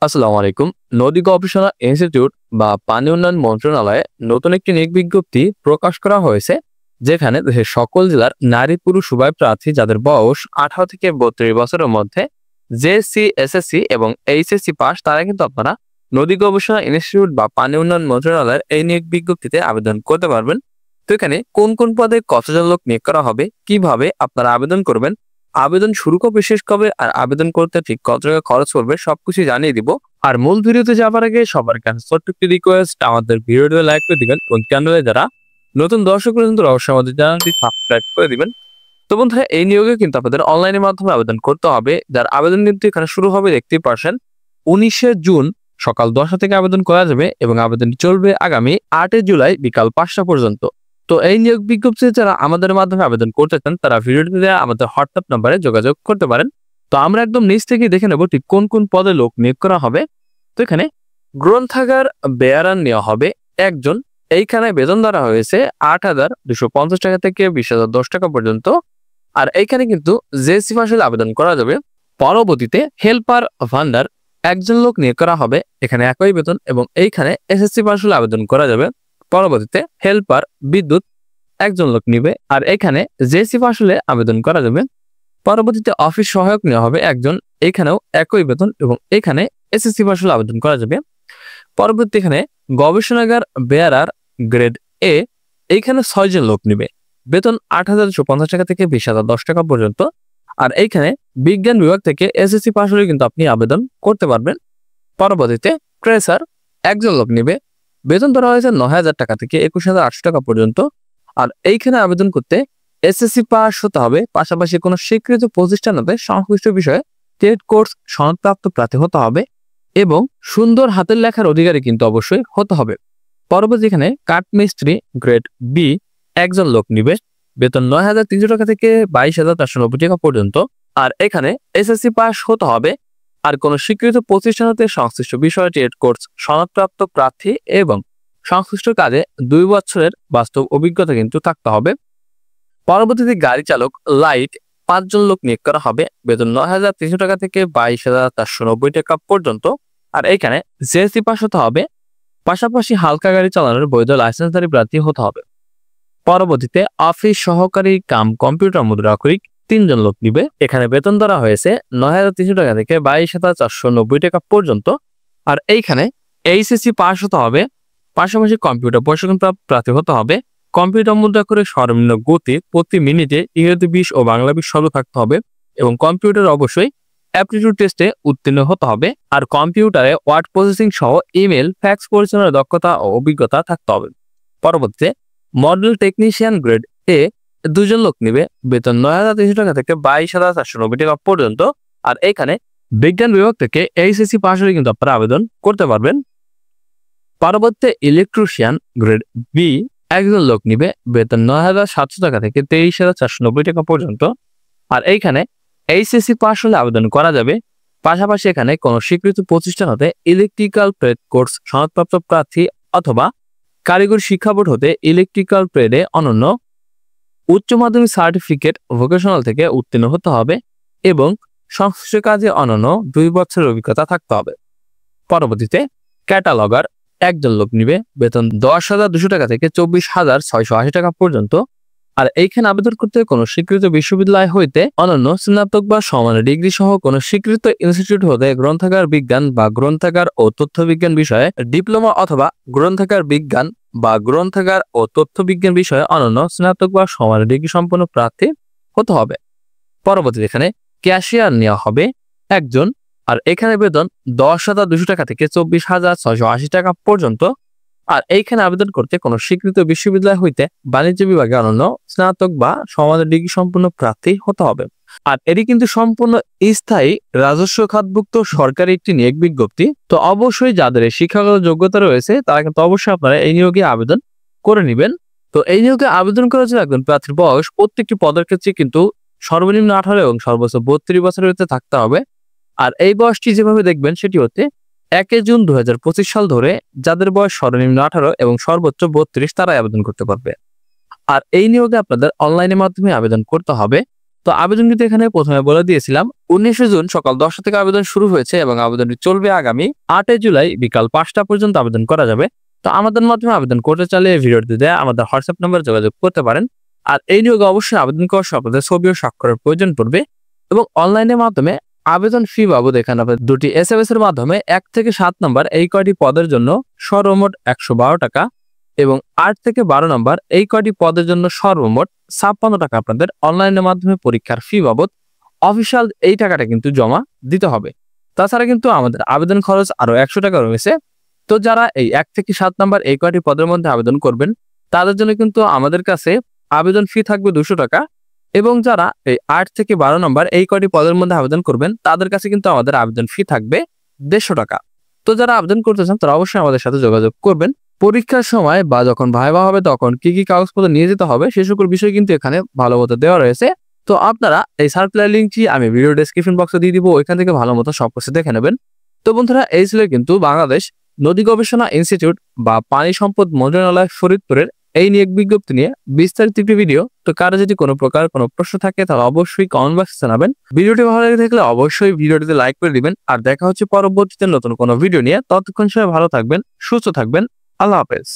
আসসালামু আলাইকুম। নদী গবেষণা ইনস্টিটিউট বা পানি উন্নয়ন মন্ত্রণালয়ে নতুন একটি নিয়োগ বিজ্ঞপ্তি প্রকাশ করা হয়েছে, যেখানে দেশের সকল জেলার নারী পুরুষ উভয় প্রার্থী যাদের বয়স 18 থেকে 32 বছরের মধ্যে জেএসসি, এসএসসি এবং এইচএসসি পাস, তারা কিন্তু আপনারা নদী গবেষণা ইনস্টিটিউট বা পানি উন্নয়ন মন্ত্রণালয়ের এই নিয়োগ বিজ্ঞপ্তিতে আবেদন করতে পারবেন। তো এখানে কোন কোন পদে কতজন লোক নিয়োগ করা হবে, কিভাবে আপনারা আবেদন করবেন, আবেদন শুরু কবে শেষ কবে, আর আবেদন করতে ঠিক কত টাকা খরচ পড়বে, সবকিছু জানিয়ে দিব। আর মূল ভিডিওতে যাওয়ার আগে সবার কাছে ছোট্ট একটি রিকোয়েস্ট, আমাদের ভিডিওটি লাইক করে দিবেন এবং চ্যানেলে যারা নতুন দর্শক রয়েছেন তারা অবশ্যই আমাদের চ্যানেলটি সাবস্ক্রাইব করে দিবেন। তো বন্ধুরা, এই নিয়োগে কিন্তু আপনাদের অনলাইনের মাধ্যমে আবেদন করতে হবে, যার আবেদন কিন্তু এখানে শুরু হবে দেখতেই পারছেন 19শে জুন সকাল 10টা থেকে আবেদন করা যাবে এবং আবেদন চলবে আগামী 8 জুলাই বিকাল 5টা পর্যন্ত। তো এই নিয়োগ বিজ্ঞপ্তিতে যারা আমাদের মাধ্যমে আবেদন করতে চান তারা ভিডিওটিতে আমাদের হোয়াটসঅ্যাপ নাম্বারে যোগাযোগ করতে পারেন। তো আমরা একদম নিচ থেকে দেখে নেব ঠিক কোন কোন পদে লোক নিয়োগ করা হবে। তো এখানে গ্রন্থাগার বেয়ারান নেওয়া হবে একজন। এইখানে বেতন ধরা হয়েছে 8,250 টাকা থেকে 20,010 টাকা পর্যন্ত। আর এইখানে কিন্তু জেএসসি পাশে আবেদন করা যাবে। পরবর্তীতে হেল্পার ভান্ডার একজন লোক নিয়োগ করা হবে, এখানে একই বেতন এবং এইখানে এসএসসি পাশে আবেদন করা যাবে। পরবর্তীতে হেল্পার বিদ্যুৎ একজন লোক নিবে, আর এখানে জেএসসি পাশে আবেদন করা যাবে। পরবর্তীতে অফিস সহায়ক নেওয়া হবে একজন, এখানেও একই বেতন এবং এখানে এসএসসি পাশে আবেদন করা যাবে। পরবর্তী এখানে গবেষণাগার বেয়ারার গ্রেড এ, এইখানে 6 জন লোক নিবে, বেতন 8,250 টাকা থেকে 20,010 টাকা পর্যন্ত। আর এইখানে বিজ্ঞান বিভাগ থেকে এসএসসি পাস হলে কিন্তু আপনি আবেদন করতে পারবেন। পরবর্তীতে ট্রেসার একজন লোক নিবে, বেতন ধরা হয়েছে 9,000 টাকা থেকে 21,800 টাকা পর্যন্ত। আর এইখানে আবেদন করতে এসএসসি পাস হতে হবে, পাশাপাশি কোনো স্বীকৃত প্রতিষ্ঠান হতে সংশ্লিষ্ট বিষয়ে ট্রেড কোর্স সনদপ্রাপ্ত প্রার্থী হতে হবে এবং সুন্দর হাতের লেখার অধিকারী কিন্তু অবশ্যই হতে হবে। পরবর্তী এখানে কাঠমিস্ত্রি গ্রেড বি একজন লোক নিবে, বেতন 9,300 টাকা থেকে 22,490 টাকা পর্যন্ত। আর এখানে এসএসসি পাস হতে হবে আর কোনো স্বীকৃত প্রতিষ্ঠান হতে সংশ্লিষ্ট বিষয়ে ট্রেড কোর্স সনদপ্রাপ্ত প্রার্থী এবং সংশ্লিষ্ট কাজে 2 বছরের বাস্তব অভিজ্ঞতা কিন্তু থাকতে হবে। পরবর্তীতে গাড়ি চালক লাইট 5 জন লোক নিয়োগ করা হবে, বেতন 9,300 টাকা থেকে 22,490 টাকা পর্যন্ত। আর এখানে জেএসসি পাস হতে হবে, পাশাপাশি হালকা গাড়ি চালানোর বৈধ লাইসেন্সধারী প্রার্থী হতে হবে। পরবর্তীতে অফিস সহকারী কাম কম্পিউটার মুদ্রাক্ষরিক 3 জন লোক নিবে, এখানে বেতন ধরা হয়েছে 9,300 টাকা থেকে 22,490 টাকা পর্যন্ত। আর এইখানে এইচএসসি পাস হতে হবে, পাশাপাশি কম্পিউটার প্রশিক্ষণ প্রার্থী হতে হবে। কম্পিউটার মুদ্রাক্ষরে সর্বনিম্ন গতি প্রতি মিনিটে ইংরেজি 20 ও বাংলা 20 শব্দ থাকতে হবে এবং কম্পিউটার অবশ্যই অ্যাপটিটিউড টেস্টে উত্তীর্ণ হতে হবে। আর কম্পিউটারে ওয়ার্ড প্রসেসিং সহ ইমেল, ফ্যাক্স পরিচালনার দক্ষতা ও অভিজ্ঞতা থাকতে হবে। পরবর্তীতে মডেল টেকনিশিয়ান গ্রেড এ 2 জন লোক নিবে, বেতন 9,300 টাকা থেকে 22,490 টাকা পর্যন্ত। আর এখানে বিজ্ঞান বিভাগ থেকে এইচএসসি পাস হলে কিন্তু আপনারা আবেদন করতে পারবেন। পরবর্তীতে ইলেকট্রিশিয়ান গ্রেড বি একজন লোক নিবে, বেতন 9,700 টাকা থেকে 23,490 টাকা পর্যন্ত। আর এইখানে এইচএসসি পাস হলে আবেদন করা যাবে, পাশাপাশি এখানে কোনো স্বীকৃত প্রতিষ্ঠান হতে ইলেকট্রিক্যাল ট্রেড কোর্স সনদপ্রাপ্ত প্রার্থী অথবা কারিগরি শিক্ষা বোর্ড হতে ইলেকট্রিক্যাল ট্রেডে অনন্য উচ্চ মাধ্যমিক সার্টিফিকেট ভোকেশনাল থেকে উত্তীর্ণ হতে হবে এবং সংশ্লিষ্ট কাজে অনন্য 2 বছরের অভিজ্ঞতা থাকতে হবে। পরবর্তীতে ক্যাটালগার একজন লোক নিবে, বেতন 10,200 টাকা থেকে 24,680 টাকা পর্যন্ত। আর এইখানে আবেদন করতে কোনো স্বীকৃত বিশ্ববিদ্যালয় হইতে অনন্য স্নাতক বা সমান ডিগ্রি সহ কোনো স্বীকৃত ইনস্টিটিউট হতে গ্রন্থাগার বিজ্ঞান বা গ্রন্থাগার ও তথ্য বিজ্ঞান বিষয়ে ডিপ্লোমা অথবা গ্রন্থাগার বিজ্ঞান বা গ্রন্থাগার ও তথ্য বিজ্ঞান বিষয়ে অনন্য স্নাতক বা সমান ডিগ্রি সম্পন্ন প্রার্থী হতে হবে। পরবর্তীতে এখানে ক্যাশিয়ার নেওয়া হবে একজন, আর এখানে বেতন 10,200 টাকা থেকে 24,680 টাকা পর্যন্ত। আর এইখানে আবেদন করতে কোনো স্বীকৃত বিশ্ববিদ্যালয় হইতে বাণিজ্য বিভাগে অনন্য স্নাতক বা সমান ডিগ্রি সম্পন্ন প্রার্থী হতে হবে। আর এটি কিন্তু সম্পূর্ণ স্থায়ী রাজস্ব খাতভুক্ত সরকারি একটি নিয়োগ বিজ্ঞপ্তি। তো অবশ্যই যাদের শিক্ষাগত যোগ্যতা রয়েছে তারা কিন্তু অবশ্যই আপনারা এই নিয়োগে আবেদন করে নেবেন। তো এই নিয়োগে আবেদন করার জন্য একজন প্রার্থীর বয়স প্রত্যেকটি পদের ক্ষেত্রে কিন্তু সর্বনিম্ন 18 এবং সর্বোচ্চ 32 বছরের ভিতরে থাকতে হবে। আর এই বয়সটি যেভাবে দেখবেন সেটি হচ্ছে 1 জুন 2025 সাল ধরে যাদের বয়স সর্বনিম্ন 18 এবং সর্বোচ্চ 32 তারাই আবেদন করতে পারবে। আর এই নিয়োগে আপনাদের অনলাইনের মাধ্যমে আবেদন করতে হবে। তো আবেদন কিন্তু এখানে প্রথমে বলে দিয়েছিলাম 19 জুন সকাল 10টা থেকে আবেদন শুরু হয়েছে এবং আবেদনটি চলবে আগামী 8 জুলাই বিকাল 5টা পর্যন্ত আবেদন করা যাবে। তো আমাদের মাধ্যমে আবেদন করতে চাইলে ভিডিওটি দেয়া আমাদের হোয়াটসঅ্যাপ নম্বরে যোগাযোগ করতে পারেন। আর এই নিয়োগে অবশ্যই আবেদন করার সময় আপনাদের ছবি ও স্বাক্ষরের প্রয়োজন পড়বে এবং অনলাইনের মাধ্যমে আবেদন ফি বাবদ এখানে আপনাদের দুটি SMS এর মাধ্যমে 1 থেকে 7 নম্বর এই কয়টি পদের জন্য সর্বমোট 112 টাকা এবং 8 থেকে 12 নম্বর এই কয়টি পদের জন্য সর্বমোট 56 টাকা আপনাদের অনলাইনের মাধ্যমে পরীক্ষার ফি বাবদ অফিসিয়াল এই টাকাটা কিন্তু জমা দিতে হবে। তাছাড়া কিন্তু আমাদের আবেদন খরচ আরো 100 টাকা রয়েছে। তো যারা এই 1 থেকে 7 নম্বর এই কয়টি পদের মধ্যে আবেদন করবেন তাদের জন্য কিন্তু আমাদের কাছে আবেদন ফি থাকবে 200 টাকা এবং যারা এই 8 থেকে 12 নম্বর এই কয়টি পদের মধ্যে আবেদন করবেন তাদের কাছে কিন্তু আমাদের আবেদন ফি থাকবে 150 টাকা। তো যারা আবেদন করতে চান তারা অবশ্যই আমাদের সাথে যোগাযোগ করবেন। পরীক্ষার সময় বা যখন ভাইভা হবে তখন কি কি কাগজপত্র নিয়ে যেতে হবে সে সকল বিষয় কিন্তু এখানে ভালো মতো দেওয়া রয়েছে। তো আপনারা এই সার্কুলার লিঙ্কটি আমি ভিডিও ডেসক্রিপশন বক্সে দিয়ে দিব, ওইখান থেকে ভালো মতো সবকিছু দেখে নেবেন। তো বন্ধুরা, এই ছিল কিন্তু বাংলাদেশ নদী গবেষণা ইনস্টিটিউট বা পানি সম্পদ মন্ত্রণালয় ফরিদপুরের এই নিয়োগ বিজ্ঞপ্তি নিয়ে বিস্তারিত একটি ভিডিও। তো কারো যদি কোনো প্রকার কোনো প্রশ্ন থাকে তাহলে অবশ্যই কমেন্ট বক্সে জানাবেন। ভিডিওটি ভালো লেগে থাকলে অবশ্যই ভিডিওটিতে লাইক করে দিবেন। আর দেখা হচ্ছে পরবর্তীতে নতুন কোনো ভিডিও নিয়ে। ততক্ষণ সবাই ভালো থাকবেন, সুস্থ থাকবেন। আল্লাহ হাফেজ।